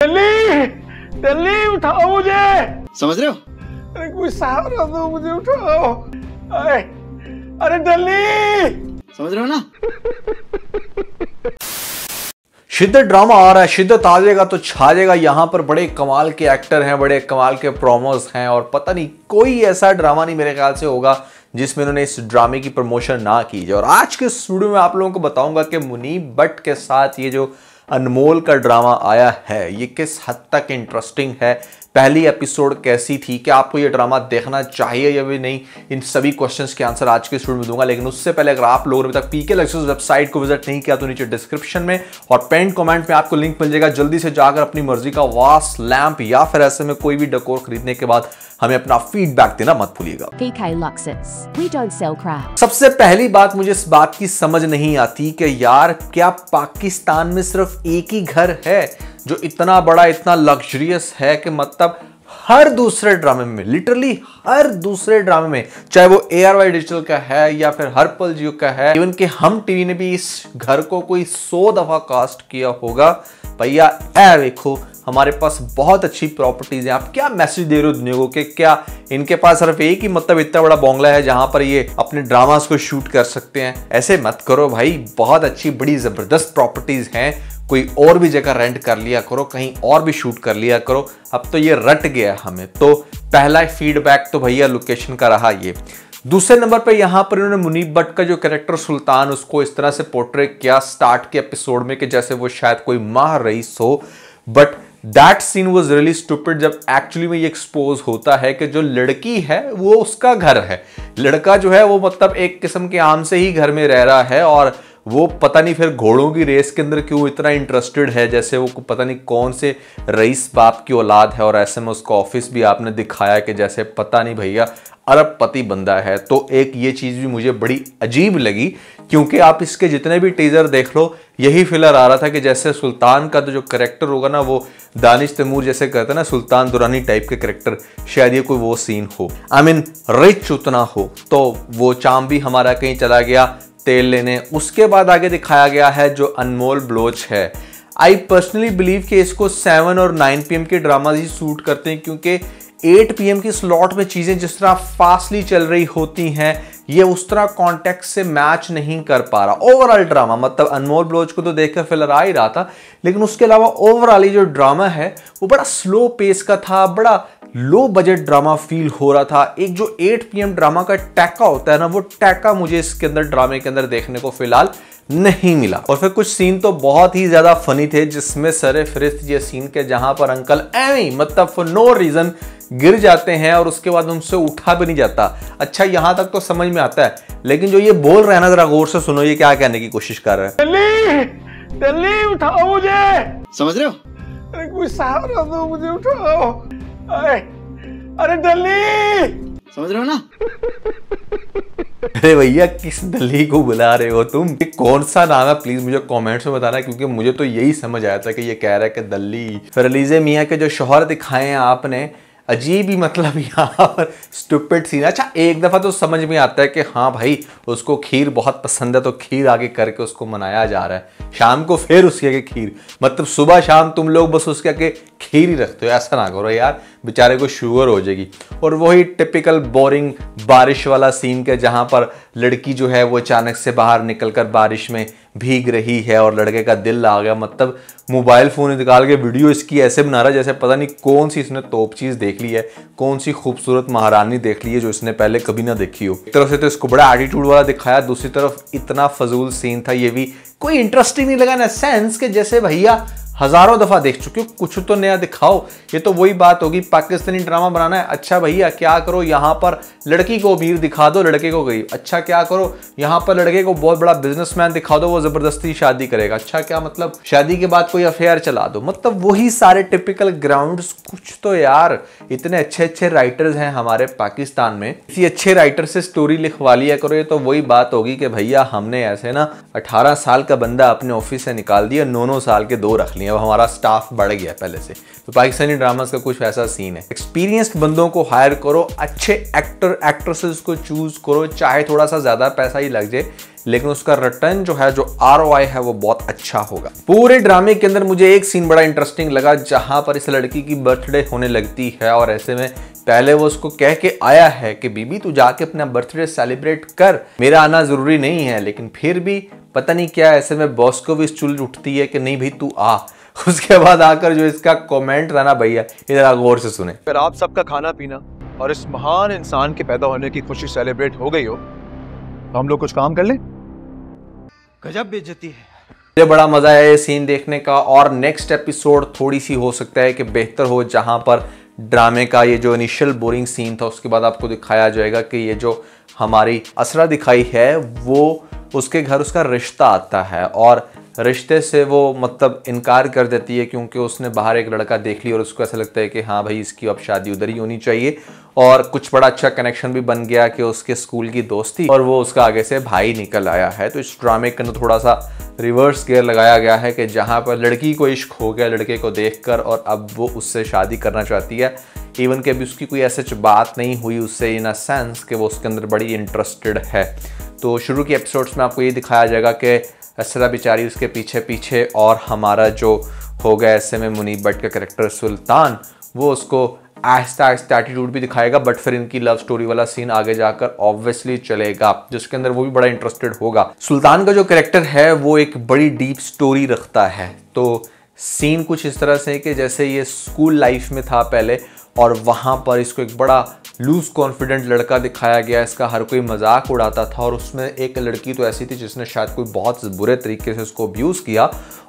दिल्ली दिल्ली उठाओ मुझे, समझ रहे हो? अरे कोई सहारा दो मुझे, उठाओ। अरे दिल्ली, समझ रहे हो ना? शिद्दत ड्रामा आ रहा है, शिद्दत आ जाएगा तो छा जाएगा। यहाँ पर बड़े कमाल के एक्टर हैं, बड़े कमाल के प्रोमोस हैं और पता नहीं कोई ऐसा ड्रामा नहीं मेरे ख्याल से होगा जिसमें उन्होंने इस ड्रामे की प्रमोशन ना की जाए। और आज के इस वीडियो में आप लोगों को बताऊंगा कि मुनीब भट्ट के साथ ये जो अनमोल का ड्रामा आया है ये किस हद तक इंटरेस्टिंग है, पहली एपिसोड कैसी थी, क्या आपको ये ड्रामा देखना चाहिए या भी नहीं, इन सभी क्वेश्चंस के आंसर आज के वीडियो में दूंगा। लेकिन उससे पहले अगर आप लोगों ने अभी तक पीके लक्ष्य वेबसाइट को विजिट नहीं किया तो नीचे डिस्क्रिप्शन में और पेंट कमेंट में आपको लिंक मिल जाएगा, जल्दी से जाकर अपनी मर्जी का वास लैंप या फिर ऐसे में कोई भी डेकोर खरीदने के बाद हमें अपना फीडबैक देना मत भूलिएगा। PK Luxus, we don't sell crap। सबसे पहली बात, मुझे इस बात की समझ नहीं आती कि यार क्या पाकिस्तान में सिर्फ एक ही घर है जो इतना बड़ा, इतना लग्जरियस है कि मतलब हर दूसरे ड्रामे में, लिटरली हर दूसरे ड्रामे में, चाहे वो ARY डिजिटल का है या फिर हर्पल जियो का है, इवन कि हम टीवी ने भी इस घर को कोई 100 दफा कास्ट किया होगा। भैया ऐ देखो हमारे पास बहुत अच्छी प्रॉपर्टीज हैं। आप क्या मैसेज दे रहे हो दुनिया को कि क्या इनके पास सिर्फ एक ही मतलब इतना बड़ा बंगला है जहां पर ये अपने ड्रामास को शूट कर सकते हैं? ऐसे मत करो भाई, बहुत अच्छी बड़ी जबरदस्त प्रॉपर्टीज हैं, कोई और भी जगह रेंट कर लिया करो, कहीं और भी शूट कर लिया करो। अब तो ये रट गया हमें। तो पहला फीडबैक तो भैया लोकेशन का रहा ये। दूसरे नंबर पे यहां पर इन्होंने मुनीब भट्ट का जो कैरेक्टर सुल्तान, उसको इस तरह से पोर्ट्रे किया स्टार्ट के एपिसोड में कि जैसे वो शायद कोई माह रईस हो, but that scene was really stupid जब एक्चुअली में ये एक्सपोज होता है कि जो लड़की है वो उसका घर है, लड़का जो है वो मतलब एक किस्म के आम से ही घर में रह रहा है और वो पता नहीं फिर घोड़ों की रेस के अंदर क्यों इतना इंटरेस्टेड है, जैसे वो पता नहीं कौन से रईस बाप की औलाद है। और ऐसे में उसका ऑफिस भी आपने दिखाया कि जैसे पता नहीं भैया अरबपति बंदा है। तो एक ये चीज भी मुझे बड़ी अजीब लगी, क्योंकि आप इसके जितने भी टीजर देख लो यही फिलर आ रहा था कि जैसे सुल्तान का तो जो करेक्टर होगा ना वो दानिश तैमूर जैसे कहते हैं ना, सुल्तान दुरानी टाइप के करेक्टर, शायद ये कोई वो सीन हो, आई मीन रिच उतना हो। तो वो चाम भी हमारा कहीं चला गया तेल लेने। उसके बाद आगे दिखाया गया है जो अनमोल बलोच है। आई पर्सनली बिलीव कि इसको 7 और 9 PM के ड्रामा ही शूट करते हैं, क्योंकि 8 PM की स्लॉट में चीजें जिस तरह फास्टली चल रही होती हैं ये उस तरह कॉन्टेक्स्ट से मैच नहीं कर पा रहा। ओवरऑल ड्रामा मतलब अनमोल बलोच को तो देखकर फिलर आ ही रहा था, लेकिन उसके अलावा ओवरऑल जो ड्रामा है वो बड़ा स्लो पेस का था, बड़ा लो बजट ड्रामा फील हो रहा था। एक जो 8 PM ड्रामा का टैका होता है ना, वो टैका मुझे इसके अंदर ड्रामे के अंदर देखने को फिलहाल नहीं मिला। और फिर कुछ सीन तो बहुत ही ज्यादा फनी थे, जिसमें सरे फिरिस्त ये सीन के जहां पर अंकल एवी मतलब फॉर नो रीजन गिर जाते हैं और उसके बाद उनसे उठा भी नहीं जाता। अच्छा यहां तक तो समझ में आता है, लेकिन जो ये बोल रहे हैं ना, जरा गौर से सुनो ये क्या कहने की कोशिश कर रहे हैं। दिल्ली दिल्ली उठाओ मुझे, समझ रहे हो? अरे कोई सहारा दो मुझे, उठाओ। अरे दिल्ली, समझ रहे हो ना? अरे भैया किस दिल्ली को बुला रहे हो तुम? ये कौन सा नाम है प्लीज मुझे कमेंट्स में बताना, क्योंकि मुझे तो यही समझ आया था कि ये कह रहा है कि दिल्ली। फिर अलीज़े मियां के जो शौहर दिखाए हैं आपने, अजीब ही मतलब यहाँ पर स्टूपिड सीन। अच्छा एक दफा तो समझ में आता है कि हाँ भाई उसको खीर बहुत पसंद है तो खीर आगे करके उसको मनाया जा रहा है, शाम को फिर उसके आगे खीर, मतलब सुबह शाम तुम लोग बस उसके आगे खीर ही रखते हो। ऐसा ना करो यार, बेचारे को शुगर हो जाएगी। और वही टिपिकल बोरिंग बारिश वाला सीन के जहां पर लड़की जो है वो अचानक से बाहर निकलकर बारिश में भीग रही है और लड़के का दिल आ गया, मतलब मोबाइल फोन निकाल के वीडियो इसकी ऐसे बना रहा है जैसे पता नहीं कौन सी इसने तोप चीज देख ली है, कौन सी खूबसूरत महारानी देख ली है जो इसने पहले कभी ना देखी हो। एक तरफ से तो इसको बड़ा एटीट्यूड वाला दिखाया, दूसरी तरफ इतना फजूल सीन था, ये भी कोई इंटरेस्टिंग नहीं लगा ना, सेंस के जैसे भैया हजारों दफा देख चुके हो, कुछ तो नया दिखाओ। ये तो वही बात होगी, पाकिस्तानी ड्रामा बनाना है, अच्छा भैया क्या करो यहाँ पर लड़की को अमीर दिखा दो, लड़के को गरीब। अच्छा क्या करो यहाँ पर लड़के को बहुत बड़ा बिजनेसमैन दिखा दो, वो जबरदस्ती शादी करेगा। अच्छा क्या मतलब शादी के बाद कोई अफेयर चला दो, मतलब वही सारे टिपिकल ग्राउंड्स। कुछ तो यार इतने अच्छे अच्छे राइटर्स हैं हमारे पाकिस्तान में, किसी अच्छे राइटर से स्टोरी लिखवा लिया करो। ये तो वही बात होगी कि भैया हमने ऐसे ना 18 साल का बंदा अपने ऑफिस से निकाल दिया, 9 साल के 2 रख लिए नहीं, अब हमारा स्टाफ बढ़ गया पहले से। तो पाकिस्तानी ड्रामास का कुछ ऐसा सीन है। एक्सपीरियंस्ड बंदों को हायर करो, अच्छे एक्टर एक्ट्रेसेस को चूज करो, चाहे थोड़ा सा ज्यादा पैसा ही लग जाए, लेकिन उसका रिटर्न जो है, जो ROI है, वो बहुत अच्छा होगा। पूरे ड्रामे के अंदर मुझे एक सीन बड़ा इंटरेस्टिंग लगा, जहां पर इस लड़की की बर्थडे होने लगती है और ऐसे में पहले वो उसको कह के आया है कि बीबी तू जाके अपना बर्थडे सेलिब्रेट कर, मेरा आना जरूरी नहीं है, लेकिन फिर भी पता नहीं क्या ऐसे में बॉस को भी इस चुल उठती है कि नहीं भाई तू आ। उसके बाद आकर जो इसका कमेंट था ना भैया, इधर गौर से सुने। अगर आप सबका खाना पीना और इस महान इंसान के पैदा होने की खुशी सेलिब्रेट हो गई हो तो हम लोग कुछ काम कर लें। गजब बेइज्जती है। मुझे बड़ा मजा आया ये सीन देखने का, और नेक्स्ट एपिसोड थोड़ी सी हो सकता है कि बेहतर हो, जहां पर ड्रामे का ये जो इनिशियल बोरिंग सीन था उसके बाद आपको दिखाया जाएगा कि ये जो हमारी असरा दिखाई है वो उसके घर उसका रिश्ता आता है, और रिश्ते से वो मतलब इनकार कर देती है क्योंकि उसने बाहर एक लड़का देख लिया और उसको ऐसा लगता है कि हाँ भाई इसकी अब शादी उधर ही होनी चाहिए। और कुछ बड़ा अच्छा कनेक्शन भी बन गया कि उसके स्कूल की दोस्ती और वो उसका आगे से भाई निकल आया है। तो इस ड्रामे के अंदर थोड़ा सा रिवर्स गियर लगाया गया है कि जहाँ पर लड़की को इश्क हो गया लड़के को देखकर और अब वो उससे शादी करना चाहती है, इवन कि अभी उसकी कोई ऐसी बात नहीं हुई उससे इन अ सेंस कि वो उसके अंदर बड़ी इंटरेस्टेड है। तो शुरू के एपिसोड्स में आपको ये दिखाया जाएगा कि असरा बेचारी उसके पीछे पीछे, और हमारा जो होगा ऐसे में मुनीब भट्ट का कैरेक्टर सुल्तान, वो उसको आहिस्ता आहिस्ता एटीट्यूड भी दिखाएगा, बट फिर इनकी लव स्टोरी वाला सीन आगे जाकर ऑब्वियसली चलेगा जिसके अंदर वो भी बड़ा इंटरेस्टेड होगा। सुल्तान का जो कैरेक्टर है वो एक बड़ी डीप स्टोरी रखता है। तो सीन कुछ इस तरह से कि जैसे ये स्कूल लाइफ में था पहले, और वहाँ पर इसको एक बड़ा लूज कॉन्फिडेंट लड़का दिखाया गया, इसका हर कोई मजाक उड़ाता था, और उसमें एक लड़की तो ऐसी थी जिसने शायद कोई बहुत बुरे तरीके से उसको अब्यूज़ किया,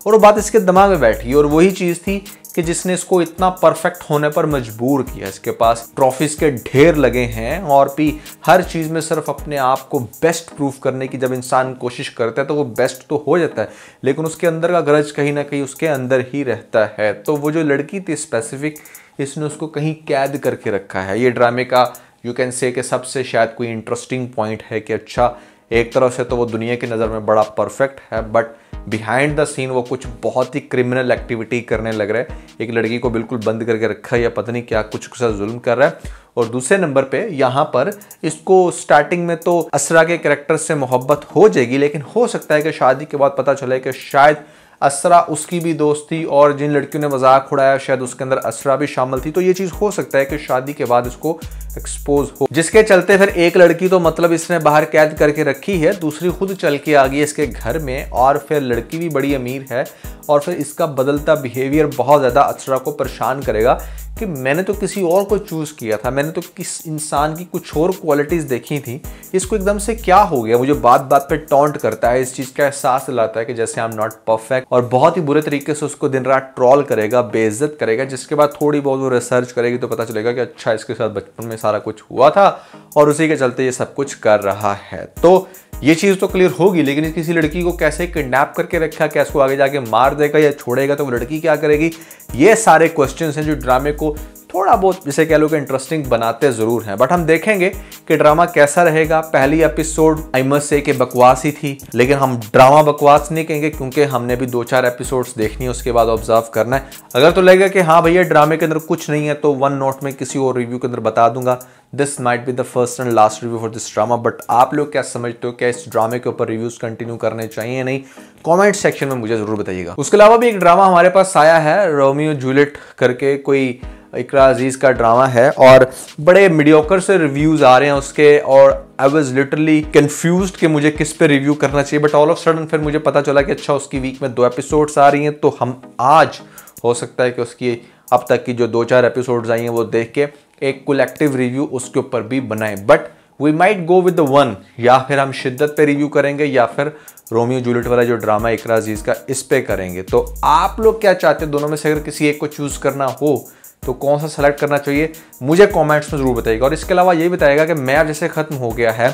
और वो बात इसके दिमाग में बैठी, और वही चीज़ थी कि जिसने इसको इतना परफेक्ट होने पर मजबूर किया। इसके पास ट्रॉफीज के ढेर लगे हैं और भी हर चीज़ में सिर्फ अपने आप को बेस्ट प्रूफ करने की जब इंसान कोशिश करता है तो वो बेस्ट तो हो जाता है, लेकिन उसके अंदर का गरज कहीं ना कहीं उसके अंदर ही रहता है। तो वो जो लड़की थी स्पेसिफिक, इसने उसको कहीं कैद करके रखा है। ये ड्रामे का यू कैन से कि सबसे शायद कोई इंटरेस्टिंग पॉइंट है कि अच्छा एक तरफ से तो वो दुनिया की नज़र में बड़ा परफेक्ट है, बट बिहाइंड द सीन वो कुछ बहुत ही क्रिमिनल एक्टिविटी करने लग रहा है। एक लड़की को बिल्कुल बंद करके रखा है या पता नहीं क्या कुछ के साथ जुल्म कर रहा है। और दूसरे नंबर पे यहाँ पर इसको स्टार्टिंग में तो असरा के कैरेक्टर से मोहब्बत हो जाएगी, लेकिन हो सकता है कि शादी के बाद पता चले कि शायद असरा उसकी भी दोस्त थी और जिन लड़कियों ने मजाक उड़ाया शायद उसके अंदर असरा भी शामिल थी। तो ये चीज़ हो सकता है कि शादी के बाद इसको एक्सपोज हो, जिसके चलते फिर एक लड़की तो मतलब इसने बाहर कैद करके रखी है, दूसरी खुद चल के आ गई इसके घर में, और फिर लड़की भी बड़ी अमीर है, और फिर इसका बदलता बिहेवियर बहुत ज़्यादा असरा को परेशान करेगा कि मैंने तो किसी और को चूज़ किया था, मैंने तो किस इंसान की कुछ और क्वालिटीज़ देखी थी, इसको एकदम से क्या हो गया। मुझे बात बात पे टॉन्ट करता है, इस चीज़ का एहसास दिलाता है कि जैसे आई एम नॉट परफेक्ट, और बहुत ही बुरे तरीके से उसको दिन रात ट्रॉल करेगा, बेइज्जत करेगा, जिसके बाद थोड़ी बहुत वो रिसर्च करेगी तो पता चलेगा कि अच्छा इसके साथ बचपन में सारा कुछ हुआ था और उसी के चलते ये सब कुछ कर रहा है। तो ये चीज़ तो क्लियर होगी, लेकिन किसी लड़की को कैसे किडनैप करके रखा, क्या इसको आगे जाके मार देगा या छोड़ेगा, तो वो लड़की क्या करेगी, ये सारे क्वेश्चंस हैं जो ड्रामे को थोड़ा बहुत जिसे कह लो कि इंटरेस्टिंग बनाते जरूर हैं। बट हम देखेंगे कि ड्रामा कैसा रहेगा। पहली एपिसोड आई मस्ट से कि बकवास ही थी, लेकिन हम ड्रामा बकवास नहीं कहेंगे क्योंकि हमने भी 2-4 एपिसोड्स देखनी है, उसके बाद ऑब्जर्व करना है। अगर तो लगेगा कि हाँ भैया ड्रामे के अंदर कुछ नहीं है तो वन नोट में किसी और रिव्यू के अंदर बता दूंगा, this might be the first and last review for this drama. But आप लोग क्या समझते हो, क्या इस ड्रामे के ऊपर रिव्यूज कंटिन्यू करने चाहिए नहीं, कमेंट सेक्शन में मुझे जरूर बताइएगा। उसके अलावा भी एक ड्रामा हमारे पास आया है, रोमियो जूलियट करके कोई इकरा अजीज का ड्रामा है, और बड़े मीडियोकर से रिव्यूज आ रहे हैं उसके, और आई वाज लिटरली कंफ्यूज्ड कि मुझे किस पे रिव्यू करना चाहिए। बट ऑल ऑफ सडन फिर मुझे पता चला कि अच्छा उसकी वीक में 2 एपिसोड्स आ रही हैं, तो हम आज हो सकता है कि उसकी अब तक की जो 2-4 एपिसोड्स आई हैं वो देख के एक कलेक्टिव रिव्यू उसके ऊपर भी बनाएं। But we might go with the one, या फिर हम शिद्दत पे रिव्यू करेंगे या फिर रोमियो जूलियट वाला जो ड्रामा इकरा अजीज का इस पे करेंगे। तो आप लोग क्या चाहते हैं, दोनों में से अगर किसी एक को चूज करना हो तो कौन सा सेलेक्ट करना चाहिए मुझे कमेंट्स में जरूर बताइएगा। और इसके अलावा ये बताइएगा कि मैच जैसे खत्म हो गया है,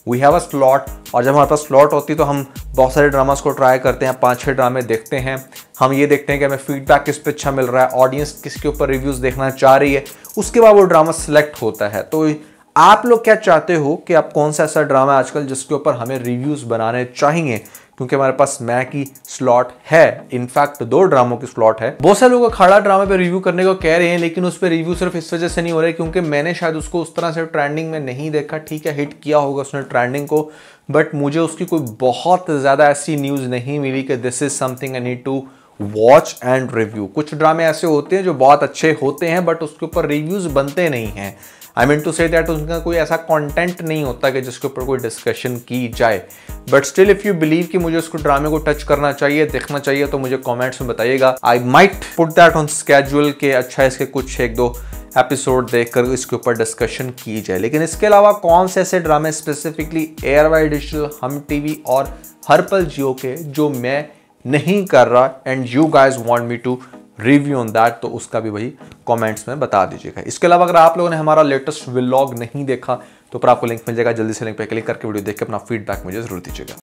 वी हैव अ स्लॉट, और जब हमारे पास स्लॉट होती है तो हम बहुत सारे ड्रामास को ट्राई करते हैं, 5-6 ड्रामे देखते हैं। हम ये देखते हैं कि हमें फीडबैक किस पे अच्छा मिल रहा है, ऑडियंस किसके ऊपर रिव्यूज़ देखना चाह रही है, उसके बाद वो ड्रामा सेलेक्ट होता है। तो आप लोग क्या चाहते हो कि आप कौन सा ऐसा ड्रामा है आजकल जिसके ऊपर हमें रिव्यूज़ बनाने चाहिए, क्योंकि हमारे पास मैं की स्लॉट है, इनफैक्ट 2 ड्रामों की स्लॉट है। बहुत सारे लोग अखाड़ा ड्रामा पे रिव्यू करने को कह रहे हैं, लेकिन उस पर रिव्यू सिर्फ इस वजह से नहीं हो रहा है क्योंकि मैंने शायद उसको उस तरह से ट्रेंडिंग में नहीं देखा। ठीक है, हिट किया होगा उसने ट्रेंडिंग को, बट मुझे उसकी कोई बहुत ज्यादा ऐसी न्यूज नहीं मिली कि this is something I need to watch and review. कुछ ड्रामे ऐसे होते हैं जो बहुत अच्छे होते हैं बट उसके ऊपर रिव्यूज बनते नहीं हैं। I mean to say that उनका कोई ऐसा कंटेंट नहीं होता कि जिसके ऊपर कोई डिस्कशन की जाए। But still if you believe कि मुझे उसको ड्रामे को टच करना चाहिए, देखना चाहिए, तो मुझे कमेंट्स में बताइएगा। I might put that on schedule के अच्छा इसके कुछ 1-2 एपिसोड देखकर इसके ऊपर डिस्कशन की जाए। लेकिन इसके अलावा कौन से ऐसे ड्रामे स्पेसिफिकली एयरवाई डिजिटल, हम टीवी और हर पल जियो के जो मैं नहीं कर रहा and you guys want me to review on that, तो उसका भी वही कमेंट्स में बता दीजिएगा। इसके अलावा अगर आप लोगों ने हमारा लेटेस्ट व्लॉग नहीं देखा तो पर आपको लिंक मिल जाएगा, जल्दी से लिंक पे क्लिक करके वीडियो देख के अपना फीडबैक मुझे जरूर दीजिएगा।